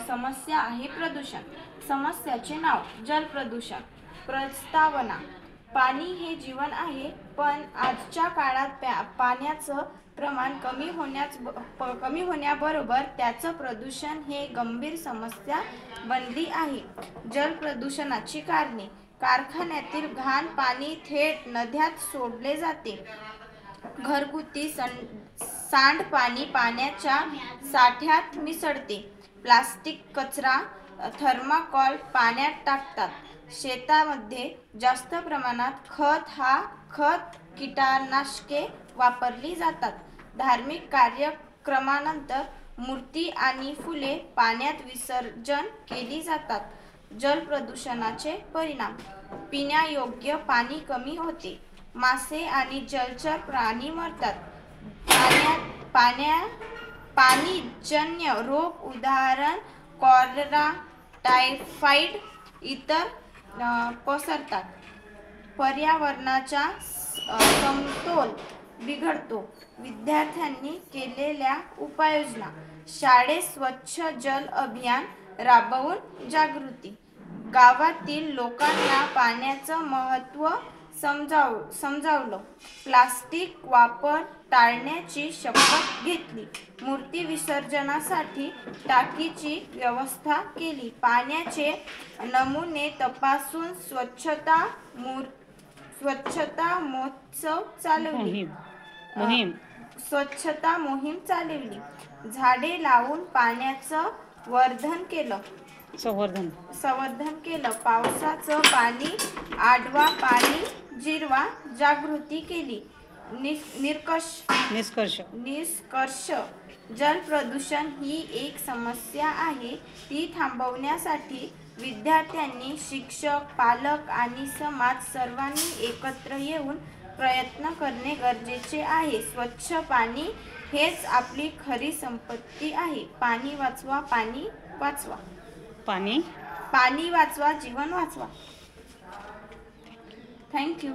समस्या आहे प्रदूषण। समस्याचे नाव: जल प्रदूषण। प्रस्तावना: पाणी हे जीवन आहे, पण आजच्या काळात पाण्याचं प्रमाण कमी होण्याबरोबर त्याचं प्रदूषण हे गंभीर समस्या बनली आहे। जल प्रदूषणाची कारणे: कारखान्यातील घाण पाणी थेट नद्यात सोडले जाते। घरगुती सांडपाणी पाण्याच्या साठ्यात मिसळते। प्लास्टिक कचरा, थर्माकोल पाण्यात टाकतात। शेतामध्ये जास्त प्रमाणात खत, कीटकनाशके वापरली जातात। धार्मिक कार्यक्रमानंतर मूर्ती आणि फुले पाण्यात विसर्जन केली जातात। जल प्रदूषणाचे परिणाम: पिण्यायोग्य पाणी कमी होते, मासे आणि जलचर प्राणी मरतात, पाणीजन्य रोग उदा. कॉलरा, टायफॉइड इतर पसरतात। पर्यावरणाचा समतोल बिघडतो। विद्यार्थ्यांनी केलेल्या उपाययोजना: शाळेत स्वच्छ जल अभियान राबवून जागृती, गावातील लोकांना पाण्याचं महत्त्व समजावलं, प्लास्टिक वापर टाळण्याची शपथ घेतली, मूर्ती विसर्जनासाठी टाकीची व्यवस्था केली, पाण्याचे नमुने तपासून स्वच्छता मोहीम चालवली, झाडे लावून पाण्याचं संवर्धन केलं, पावसाचं पाणी अडवा, पाणी जिरवा जागृती केली। निष्कर्ष: जल प्रदूषण ही एक समस्या आहे। ती थांबवण्यासाठी विद्यार्थ्यांनी, शिक्षक, पालक आणि समाज सर्वांनी एकत्र येऊन प्रयत्न करणे गरजेचे आहे। स्वच्छ पाणी हेच आपली खरी संपत्ती आहे। पाणी वाचवा, पाणी वाचवा, पाणी वाचवा, जीवन वाचवा। थँक्यू.